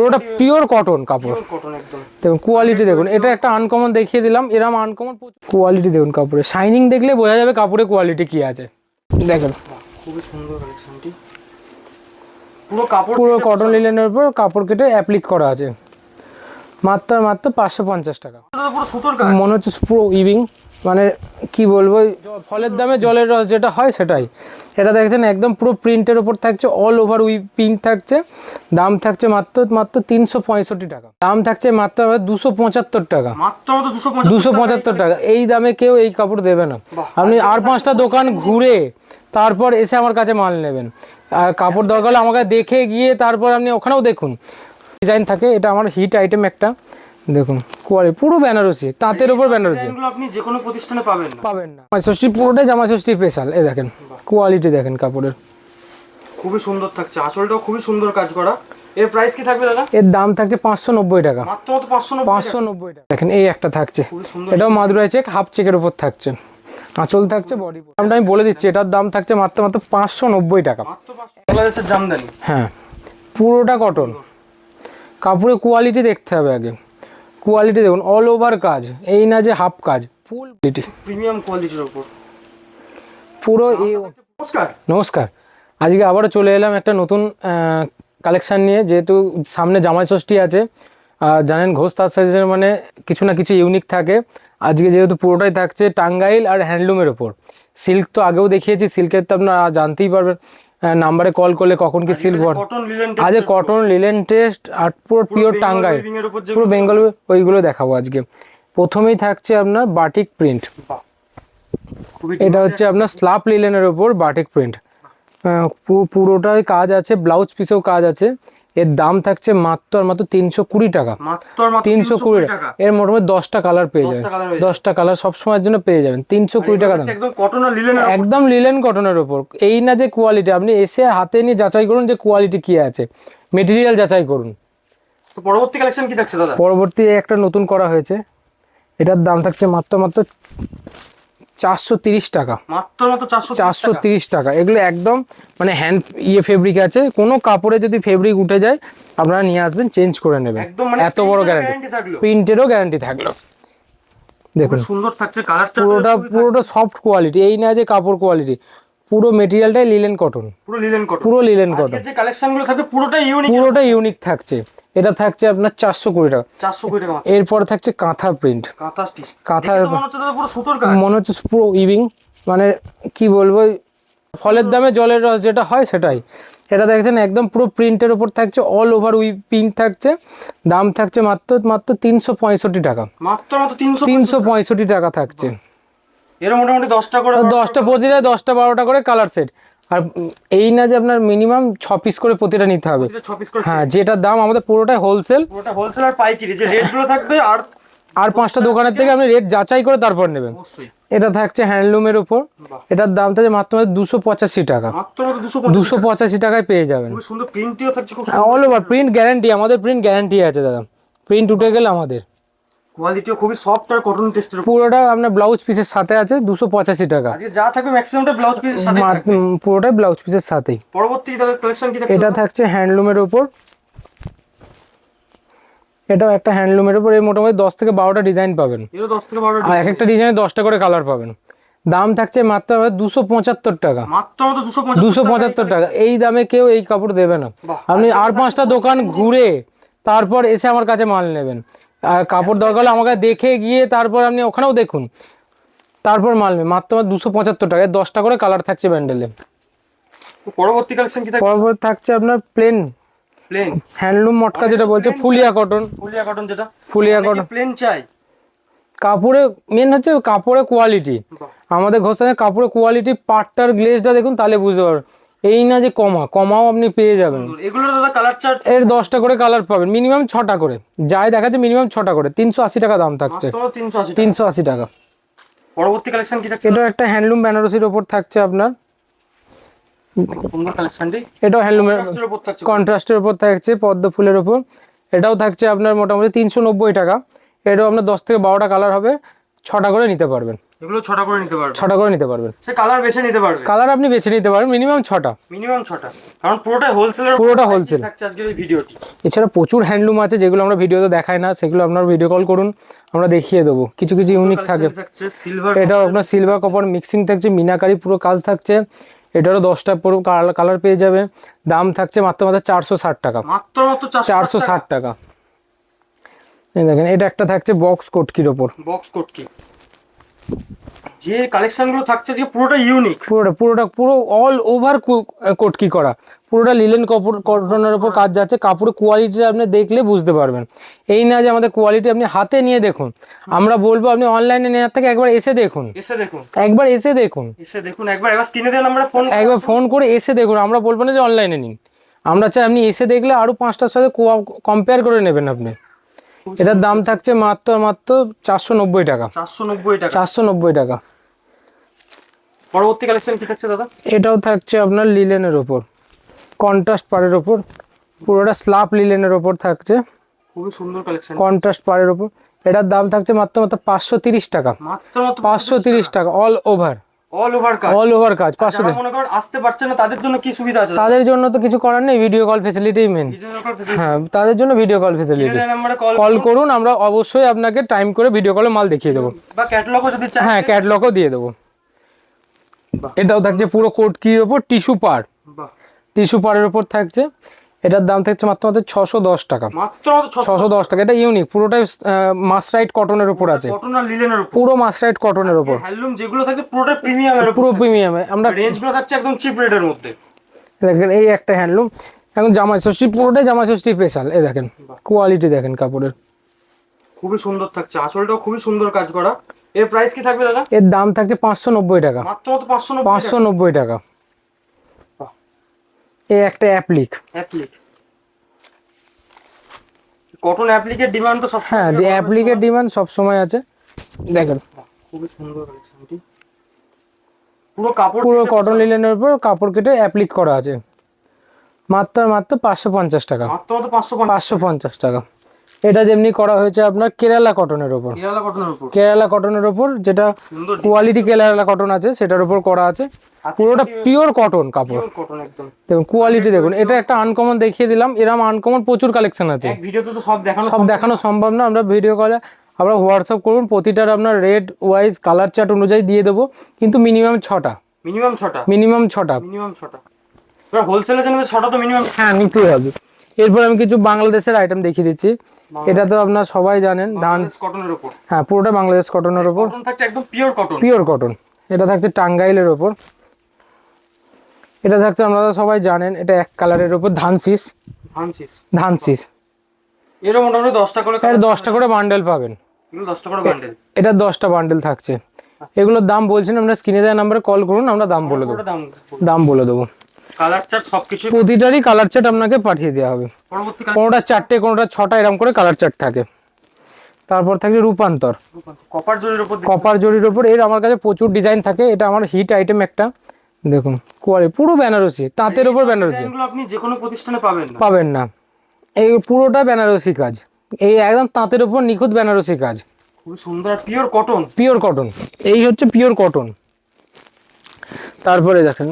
পুরোটা pure cotton কাপড়, দেখুন কোয়ালিটি দেখুন। এটা একটা আনকমন দেখিয়ে দিলাম, এরকম আনকমন কোয়ালিটি দেখুন কাপড়ে, শাইনিং দেখলে বোঝা যাবে কাপড়ে কোয়ালিটি কি আছে। দেখেন খুবই সুন্দর কালেকশনটি, পুরো কাপড় পুরো কটন লিলেনের উপর কাপড় কেটে অ্যাপ্লিক করা আছে, মাত্র 550 টাকা। পুরো সুতোর কাজ, মনে হচ্ছে পুরো উইভিং, মানে কি বলবো, ফলের দামে জলের রস যেটা হয় সেটাই। এটা দেখছেন একদম পুরো প্রিন্টের উপর থাকছে, অল ওভার প্রিন্ট থাকছে। দাম থাকছে মাত্র 365 টাকা, দাম থাকছে মাত্র 275 টাকা, মাত্র 275 টাকা। এই দামে কেউ এই কাপড় দেবে না। আপনি আর 5টা দোকান ঘুরে তারপর এসে আমার কাছে মাল নেবেন। আর কাপড় দরকার হলে আমাকে দেখে গিয়ে তারপর আপনি ওখানেও দেখুন ডিজাইন থাকে। এটা আমার হিট আইটেম একটা, দেখুন কোয়ালিটি পুরো বেনারসি, তাঁতের উপর বেনারসি, আপনি যে কোনো প্রতিষ্ঠানে পাবেন না। জামাই ষষ্ঠী পুরোটাই জামাই ষষ্ঠী স্পেশাল। এই দেখেন কোয়ালিটি দেখেন কাপড়ের, খুবই সুন্দর থাকছে, আসলটাও খুবই সুন্দর কাজ করা। এর প্রাইস কি থাকবে দাদা? এর দাম থাকছে 590 টাকা, মাত্র 590 টাকা। দেখেন এই একটা থাকছে, এটাও মাদুরাই চেক, হাফ চেকের উপর থাকছে, আঁচল থাকছে, বডি। দামটা আমি বলে দিচ্ছি, এটার দাম থাকছে মাত্র 590 টাকা। বাংলাদেশের জামদানি, হ্যাঁ পুরোটা কটন কাপড়ের কোয়ালিটি দেখতে হবে আগে। কোয়ালিটি দেখুন, অল ওভার কাজ, এই না যে হাফ কাজ, ফুল কোয়ালিটি, প্রিমিয়াম কোয়ালিটির উপর পুরো। নমস্কার, নমস্কার। আজকে আবারও চলে এলাম একটা নতুন কালেকশান নিয়ে, যেহেতু সামনে জামাই ষষ্ঠী আছে। জানেন ঘোষ তাঁত সাইজের মানে কিছু না কিছু ইউনিক থাকে। আজকে যেহেতু পুরোটাই থাকছে টাঙ্গাইল আর হ্যান্ডলুমের ওপর। সিল্ক তো আগেও দেখিয়েছি, সিল্কের তো আপনারা জানতেই পারবেন, নাম্বারে কল করলে কখন কি সিল্ক ভর। আজকে কটন লিলেন টেস্ট আর পুরো পিওর টাঙ্গাইল, পুরো বেঙ্গল, ওইগুলো দেখাবো আজকে। প্রথমেই থাকছে আপনার বাটিক প্রিন্ট, এটা হচ্ছে আপনার স্লাপ লিলেনের ওপর বাটিক প্রিন্ট, পুরোটাই কাজ আছে, ব্লাউজ পিসেও কাজ আছে। এর দাম থাকছে মাত্র 320 টাকা, 320 টাকা। এর মোটামুটি 10টা কালার পেয়ে যাবেন, 10টা কালার সবসময়ের জন্য পেয়ে যাবেন। 320 টাকা দাম, একদম লিলেন কটনের ওপর। এই না যে কোয়ালিটি, আপনি এসে হাতে নিয়ে যাচাই করুন যে কোয়ালিটি কি আছে, মেটেরিয়াল যাচাই করুন। তো পরবর্তী কালেকশন কি থাকছে দাদা? পরবর্তী একটা নতুন করা হয়েছে, এটার দাম থাকছে মাত্র 430 টাকা, মাত্র 430 টাকা। এগুলো একদম মানে হ্যান্ড ফেব্রিক আছে, কোনো কাপড়ে যদি ফেব্রিক উঠে যায় আপনারা নিয়ে আসবেন, চেঞ্জ করে নেবেন, এত বড় গ্যারান্টি, প্রিন্টেরও গ্যারান্টি থাকলো। দেখুন সুন্দর থাকছে, কালারটা পুরোটা সফট কোয়ালিটি, এই না যে কাপড় কোয়ালিটি, পুরো মেটেরিয়ালটাই লিলেন কটন, পুরো লিলেন কটন। যে কালেকশনগুলো থাকবে পুরোটাই ইউনিক থাকছে। এটা থাকছে আপনার 420 টাকা, 420 টাকা। এরপর থাকছে কাঁথা প্রিন্ট, কাঁথা মনে হচ্ছে পুরো উইভিং, মানে কি বলবো, ফলের দামে জলের রস যেটা হয় সেটাই। এটা দেখছেন একদম পুরো প্রিন্টের উপর থাকছে, অল ওভার প্রিন্ট থাকছে। দাম থাকছে মাত্র 365 টাকা, মাত্র 365 টাকা থাকছে। এর মোটামুটি 10টা করে, 10টা প্রতিটা 10টা 12টা করে কালার সেট। আর এই না যে আপনার মিনিমাম 6 পিস করে প্রতিটা নিতে হবে। হ্যাঁ, যেটার দাম আমাদের পুরোটাই হোলসেল, আর পাইকারি যে রেটগুলো থাকবে, আর 5টা দোকানের থেকে আপনি রেট যাচাই করে তারপর নেবেন। এটা থাকছে হ্যান্ডলুমের উপর, এটার দাম থাকছে মাত্র 285 টাকা, মাত্র 285 টাকায় পেয়ে যাবেন। খুব সুন্দর প্রিন্টটিও থাকছে, খুব অল ওভার প্রিন্ট গ্যারান্টি, আমাদের প্রিন্ট গ্যারান্টি আছে দাদা, প্রিন্ট উঠে গেলে আমাদের। কোয়ালিটিও খুবই সফট আর কটন টেস্টের, পুরোটা আপনার ব্লাউজ পিসের সাথে আছে, 285 টাকা। আজকে যা থাকবে ম্যাক্সিমামটা ব্লাউজ পিসের সাথে থাকবে, পুরোটাই ব্লাউজ পিসের সাথেই। পরবর্তী কালেকশন কি থাকছে? এটা থাকছে হ্যান্ডলুমের উপর, এটাও একটা হ্যান্ডলুমের উপর। এই মোটামুটি 10 থেকে 12টা ডিজাইন পাবেন, এর 10 থেকে 12টা, আর এক একটা ডিজাইনে 10টা করে কালার পাবেন। দাম থাকছে মাত্র 275 টাকা, মাত্র 275 টাকা। এই দামে কেউ এই কাপড় দেবে না। আপনি আর 5টা দোকান ঘুরে তারপর এসে আমার কাছে মাল নেবেন। আর কাপড় দরকার হলে আমাকে দেখে গিয়ে তারপর আপনি ওখানেও দেখুন, তারপর মাল নেবেন। মাত্র 275 টাকায় 10টা করে কালার থাকছে ব্যান্ডেলে। পরবর্তী কালেকশন কি থাকছে? পরবর্তী থাকছে আপনার প্লেন হ্যান্ডলুম মটকা, যেটা বলছে ফুলিয়া কটন, যেটা ফুলিয়া কটন প্লেন চাই। কাপড়ে মেন হচ্ছে কাপড়ের কোয়ালিটি, আমাদের ঘোষণায় কাপড়ের কোয়ালিটি, পাটটার গ্লেজটা দেখুন, তাহলে বুঝতে পারবেন। এই না যে কমাও আপনি পেয়ে যাবেন। এগুলো দাদা কালার চার্ট, এর 10টা করে কালার পাবেন, মিনিমাম 6টা করে, যাই দেখাচ্ছে মিনিমাম 6টা করে। 380 টাকা দাম থাকছে, 380 টাকা। পরবর্তী কালেকশন কি থাকছে? এটা একটা হ্যান্ডলুম বেনারসির ওপর থাকছে আপনার, সুন্দর কালেকশনটি। এটাও হ্যান্ডলুমের কন্ট্রাস্টের উপর থাকছে, পদ্ম ফুলের উপর। এটাও থাকছে আপনার মোটামুটি 390 টাকা। এটাও আপনার 10 থেকে 12টা কালার হবে, 6টা করে নিতে পারবেন। এগুলো 6টা করে নিতে পারবে, 6টা করে নিতে পারবেন। সে কালার বেছে নিতে পারবে, কালার আপনি বেছে নিতে পারবেন, মিনিমাম 6টা। মিনিমাম 6টা, কারণ পুরোটাই হোলসেলের, পুরোটা হোলসেল থাকছে আজকের এই ভিডিওটি। এছাড়া প্রচুর হ্যান্ডলুম আছে যেগুলো আমরা ভিডিওতে দেখাই না, সেগুলো আপনার ভিডিও কল করুন, আমরা দেখিয়ে দেবো। কিছু কিছু ইউনিক থাকে। থাকছে সিলভার, এটাও আপনার সিলভার কপার মিক্সিং থাকছে, মিনাকারি পুরো কাজ থাকছে। এটারও 10টা পুরো কালার পেয়ে যাবে। দাম থাকছে মাত্র 460 টাকা, মাত্র 460 টাকা। এই দেখেন এটা একটা থাকছে বক্স কোটকির ওপর, বক্স কোট কি, যে কালেকশনগুলো থাকছে যে পুরোটা ইউনিক, পুরো অল ওভার কোটকি করা, পুরোটা লিলেন কটনের উপর কাজ যাচ্ছে। কাপড়ের কোয়ালিটি আপনি দেখলে বুঝতে পারবেন। এই না যে আমাদের কোয়ালিটি, আপনি হাতে নিয়ে দেখুন। আমরা বলবো আপনি অনলাইনে নেওয়ার থেকে একবার এসে দেখুন, একবার এসে দেখুন, একবার স্ক্রিনে দেওয়া নম্বরে ফোন করে এসে দেখুন। আমরা বলবো না যে অনলাইনে নিন, আমরা চাই আপনি এসে দেখলে আরো 5টার সাথে কম্পেয়ার করে নেবেন আপনি। এটার দাম থাকছে মাত্র 490 টাকা, 490 টাকা। পরবর্তী কালেকশন কি থাকছে দাদা? এটাও থাকছে আপনার লিলেনের ওপর, কন্ট্রাস্ট পাড়ের ওপর, পুরোটা স্লাব লিলেনের ওপর থাকছে, খুবই সুন্দর কালেকশন, কন্ট্রাস্ট পাড়ের ওপর। এটার দাম থাকছে মাত্র 530 টাকা, মাত্র 530 টাকা। অল ওভার কাজ 500 টাকা। মনে করেন আসতে পারছে না, তাদের জন্য কি সুবিধা আছে? তাদের জন্য তো কিছু করার নেই, ভিডিও কল ফেসিলিটি মেন। হ্যাঁ, তাদের জন্য ভিডিও কল ফেসিলিটি। কল করুন, আমরা অবশ্যই আপনাকে টাইম করে ভিডিও কলে মাল দেখিয়ে দেবো, বা ক্যাটালগও যদি চান, হ্যাঁ ক্যাটালগও দিয়ে দেবো। এটাও থাকছে পুরো কোটকির ওপর টিস্যু পাড়ের ওপর থাকছে। এটার দাম থাকছে মাত্র 610 টাকা, মাত্র 610 টাকা। এটা ইউনিক, পুরোটাই মাসরাইট কটনের উপর আছে, কটন আর লিলেনের উপর, পুরো মাসরাইট কটনের উপর। হ্যান্ডলুম যেগুলো থাকে পুরোটা প্রিমিয়ামের উপর, পুরো প্রিমিয়ামে। আমরা রেঞ্জগুলো থাকছে একদম চিপ রেটের মধ্যে। দেখেন এই একটা হ্যান্ডলুম, এখন জামাই ষষ্ঠী, পুরোটাই জামাই ষষ্ঠী স্পেশাল। এই দেখেন কোয়ালিটি দেখেন কাপড়ের, খুবই সুন্দর থাকছে, আসলটাও খুবই সুন্দর কাজ করা। এর প্রাইস কি থাকবে দাদা? এর দাম থাকছে 590 টাকা, মাত্র 590 টাকা। এই একটা অ্যাপ্লিক, কটন অ্যাপ্লিকের ডিমান্ড তো সব, হ্যাঁ অ্যাপ্লিকের ডিমান্ড সব সময় আছে। দেখেন খুবই সুন্দর কালেকশনটি, পুরো কাপড়, পুরো কটন লিলেনের উপর কাপড় কেটে অ্যাপ্লিক করা আছে। মাত্র 550 টাকা, মাত্র 550 টাকা। এটা যেমনি করা হয়েছে আপনার কেরালা কটনের উপর, যেটা কোয়ালিটি কেরালা কটন আছে সেটার উপর করা আছে। পুরোটা পিওর কটন কাপড়, দেখুন কোয়ালিটি দেখুন। এটা একটা আনকমন দেখিয়ে দিলাম, এরকম আনকমন প্রচুর কালেকশন আছে, ভিডিওতে তো সব দেখানো সম্ভব না। আমরা ভিডিও কলে আমরা হোয়াটসঅ্যাপ করুন, প্রতিটার আপনার রেট ওয়াইজ কালার চার্ট অনুযায়ী দিয়ে দেবো, কিন্তু মিনিমাম 6টা, হোলসেলের জন্য 6টা তো মিনিমাম, হ্যাঁ নিতেই হবে। এরপর আমি কিছু বাংলাদেশের আইটেম দেখিয়ে দিচ্ছি। এটা তো আপনার সবাই জানেন, ধান কটনের উপর, হ্যাঁ পুরোটা বাংলাদেশ কটনের উপর, থাকছে একদম পিওর কটন। এটা থাকছে টাঙ্গাইলের উপর। এটা থাকছে আপনারা সবাই জানেন, এটা এক কালারের উপর ধানশিস, এরও মোটামুটি 10টা করে, 10টা করে বান্ডেল পাবেন। 10টা করে বান্ডেল, এটা 10টা বান্ডেল থাকছে। এগুলোর দাম বলছেন, আমরা স্ক্রিনে দেওয়া নাম্বারে কল করুন, আমরা দাম বলে দেবো। কালার চার্ট সবকিছু, প্রতিটারই কালার চার্ট আপনাকে পাঠিয়ে দেওয়া হবে। কোনোটা 4টে, কোনোটা 6টা, এরকম করে কালার চার্ট থাকে। তারপর থাকছে রূপান্তর, কপার জরির উপর। এর আমার কাছে প্রচুর ডিজাইন থাকে, এটা আমার হিট আইটেম একটা। দেখুন কোয়ালিটি পুরো বেনারসি, তাঁতের উপর বেনারসি, আপনি যে কোনো প্রতিষ্ঠানে পাবেন না। এই পুরোটা বেনারসি কাজ, এই একদম তাঁতের উপর নিখুঁত বেনারসি কাজ, খুব সুন্দর পিওর কটন। এই হচ্ছে পিওর কটন। তারপরে দেখেন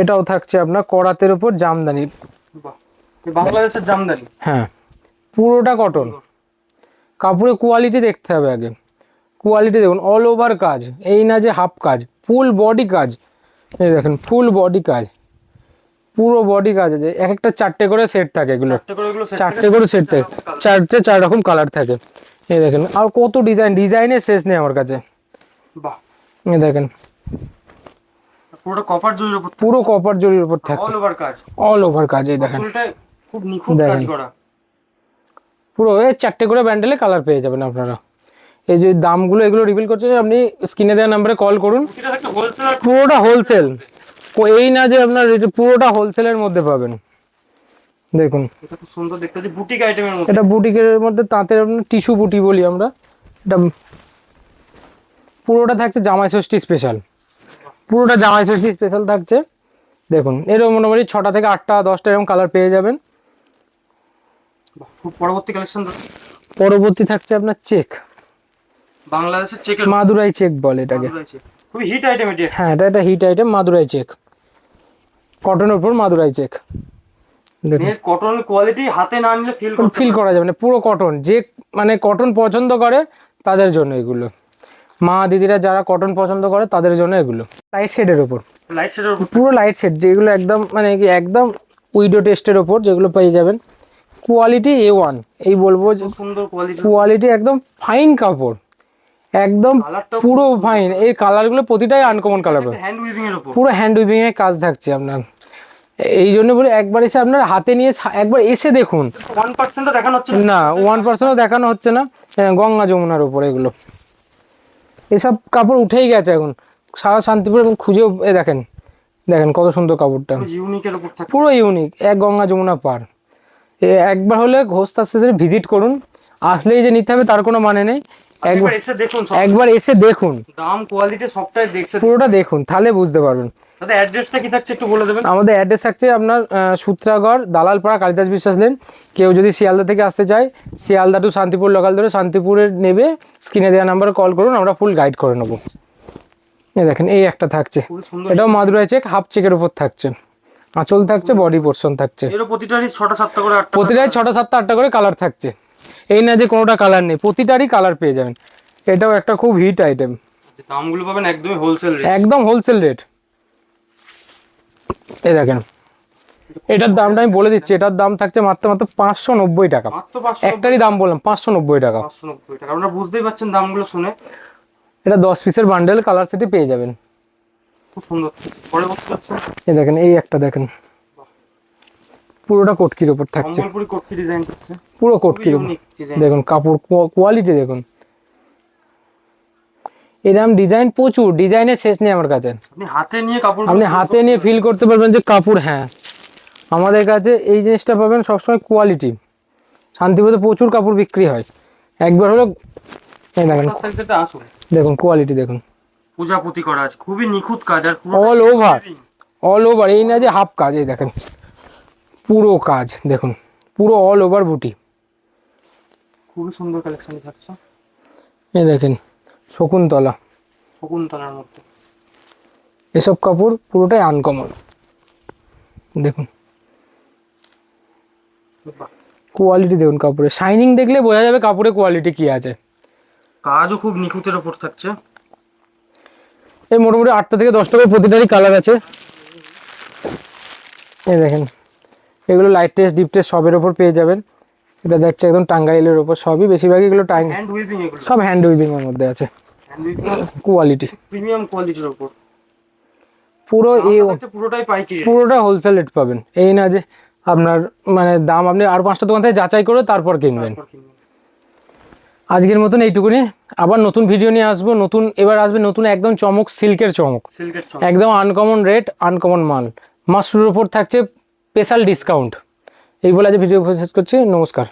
এটাও থাকছে আপনার করাতের উপর জামদানি, বাংলাদেশের জামদানি, হ্যাঁ পুরোটা কটন। কাপড়ের কোয়ালিটি দেখতে হবে আগে, কোয়ালিটি দেখুন। অল ওভার কাজ, এই না যে হাফ কাজ, ফুল বডি কাজ। এই দেখেন ফুল বডি কাজ, পুরো বডি কাজ আছে। এক একটা 4টে করে সেট থাকে, এগুলো 4টে করে সেট থাকে, 4 রকম কালার থাকে। এই দেখেন আর কত ডিজাইনের শেষ নেই আমার কাছে। এই দেখেন পুরো কপার জরির উপর থাকছে, অল ওভার কাজ। এই দেখেন খুব নিখুঁত কাজ করা, পুরো 4টে করে ব্যান্ডেলে কালার পেয়ে যাবেন আপনারা। এই যে দামগুলো এগুলো রিভিল করছে, আপনি স্ক্রিনে দেওয়া নাম্বারে কল করুন। পুরোটা হোলসেল, এই না যে আপনার পুরোটা হোলসেলের মধ্যে পাবেন। দেখুন এটা খুব সুন্দর দেখতে, যে বুটিক আইটেমের মধ্যে, এটা বুটিকের মধ্যে তাঁতের আপনার টিস্যু বুটি বলি আমরা। এটা পুরোটা থাকছে জামাই ষষ্ঠী স্পেশাল, পুরোটা জামাই ষষ্ঠী স্পেশাল থাকছে। দেখুন এরকম মোটামুটি 6টা থেকে 8টা 10টা এরকম কালার পেয়ে যাবেন। পরবর্তী কালেকশন, পরবর্তী থাকছে আপনার চেক, বাংলাদেশের চেকের মাদুরাই চেক বলে এটাকে। রয়েছে, খুবই হিট আইটেম এটি। হ্যাঁ, এটা একটা হিট আইটেম, মাদুরাই চেক, কটনের উপর মাদুরাই চেক। দেখুন এর কটন কোয়ালিটি হাতে না নিলে ফিল করা যাবে না, পুরো কটন। যে মানে কটন পছন্দ করে তাদের জন্য এগুলো, মা দিদিরা যারা কটন পছন্দ করে তাদের জন্য এগুলো। লাইট শেডের ওপর, লাইট শেডের উপর পুরো লাইট শেড, যেগুলো একদম মানে কি একদম উইডো টেস্টের ওপর যেগুলো পেয়ে যাবেন। কোয়ালিটি A1, এই বলবো যে খুব সুন্দর কোয়ালিটি। কোয়ালিটি একদম ফাইন কাপড়, একদম কালারটা পুরো ফাইন। এই কালারগুলো প্রতিটাই আনকমন কালার পাবে, হ্যান্ড উইভিং এর উপর। পুরো হ্যান্ড উইভিং এর কাজ থাকছে আপনার। এই জন্য বলে একবার এসে আপনার হাতে নিয়ে একবার এসে দেখুন। 1% দেখানো হচ্ছে না 1%ও দেখানো হচ্ছে না। গঙ্গা যমুনার উপর এগুলো, এসব কাপড় উঠেই গেছে এখন সারা শান্তিপুর, এবং খুঁজেও দেখেন, দেখেন কত সুন্দর কাপড়টা, ইউনিকের উপর থাকে। পুরো ইউনিক, এক গঙ্গা যমুনা পার। একবার হলে ঘোষ তাঁতশিল্পে ভিজিট করুন, আসলেই যে নিতে হবে তার কোনো মানে নেই। একবার এসে দেখুন, একবার এসে দেখুন, দাম কোয়ালিটি সবটাই দেখছেন, পুরোটা দেখুন, তাহলে বুঝতে পারবেন। তাদের অ্যাড্রেসটা কি থাকছে একটু বলে দেবেন। আমাদের অ্যাড্রেস থাকছে আপনার সূত্রাগড়, দালালপাড়া, কালিদাস বিশ্বাস লেন। কেউ যদি শিয়ালদা থেকে আসতে চায়, শিয়ালদা টু শান্তিপুর লোকাল ধরে শান্তিপুরের নেবে, স্ক্রিনে দেওয়া নাম্বারে কল করুন, আমরা ফুল গাইড করে নেবো। এই দেখেন, এই একটা থাকছে, খুব সুন্দর। এটাও মাদুরাই চেক, হাফ চেকের উপর থাকছে, আঁচল থাকছে, বডি পোর্শন থাকছে। এর প্রতিটারই 6টা 7টা করে 8টা প্রতিটাই 6টা 7টা 8টা করে কালার থাকছে, এই না যে কোনোটা কালার নেই, প্রতিটারই কালার পেয়ে যাবেন। এটাও একটা খুব হিট আইটেম, দামগুলো পাবেন একদমই হোলসেল রেট। একদম হোলসেল রেট। এই দেখেন, এটার দামটা আমি বলে দিচ্ছি, এটার দাম থাকছে মাত্র 590 টাকা। মাত্র 500, একটারই দাম বললাম 590 টাকা। 590 টাকা। আপনারা বুঝতেই পারছেন দামগুলো শুনে। এটা 10 পিসের বান্ডেল, কালার সেটে পেয়ে যাবেন। খুব সুন্দর। পরে বলতে পারছেন এই দেখেন, এই একটা দেখেন, পুরোটা কটকির উপর থাকছে, সম্বলপুরি কোটি ডিজাইন করছে, পুরো কটকির উপর। Unique design. দেখুন কাপড় কোয়ালিটি দেখুন, এরকম ডিজাইন প্রচুর, ডিজাইনের শেষ নেই আমার কাছে। আপনি হাতে নিয়ে কাপড়, আপনি হাতে নিয়ে ফিল করতে পারবেন যে কাপড়, হ্যাঁ আমাদের কাছে এই জিনিসটা পাবেন সবসময়, কোয়ালিটি। শান্তিপুরে প্রচুর কাপড় বিক্রি হয়, একবার হলে এই দেখেন, আসুন দেখুন কোয়ালিটি দেখুন, পূজাপুতি করা আছে, খুবই নিখুঁত কাজ। আর পুরো অল ওভার, অল ওভার, এই না যে হাফ কাজ, এই দেখেন পুরো কাজ দেখুন, পুরো অল ওভার বুটি। খুবই সুন্দর কালেকশন থাকছে। এই দেখেন শকুন্তলা, শকুন্তলার মধ্যে এসব কাপড় পুরোটাই আনকমন। দেখুন বাহ, কোয়ালিটি দেখুন, কাপড়ে শাইনিং দেখলে বোঝা যাবে কাপড়ে কোয়ালিটি কি আছে। কাজও খুব নিখুঁতের ওপর থাকছে। এই মোটামুটি 8টা থেকে 10টা করে প্রতিটারই কালার আছে। এই দেখেন, এগুলো লাইট টেস্ট, ডিপ টেস্ট সবের ওপর পেয়ে যাবেন। এটা দেখছে একদম টাঙ্গাইলের ওপর, সবই বেশিরভাগই এগুলো হ্যান্ড উইভিং, এগুলো সব হ্যান্ড উইভিং এর মধ্যে আছে। হ্যান্ড উইভিং কোয়ালিটি প্রিমিয়াম কোয়ালিটির ওপর। পুরো এই পুরোটাই পাইকারি, পুরোটা হোলসেল রেট পাবেন, এই না যে আপনার মানে দাম আপনি আর 5টা দোকান থেকে যাচাই করে তারপর কিনবেন। আজকের মতন এইটুকুনি, আবার নতুন ভিডিও নিয়ে আসবো। নতুন এবার আসবে নতুন একদম চমক, সিল্কের চমক, সিল্কের একদম আনকমন রেট, আনকমন মাল, মাসরুর ওপর থাকছে স্পেশাল ডিসকাউন্ট। এই বলে আজ ভিডিও শেষ করছি, নমস্কার।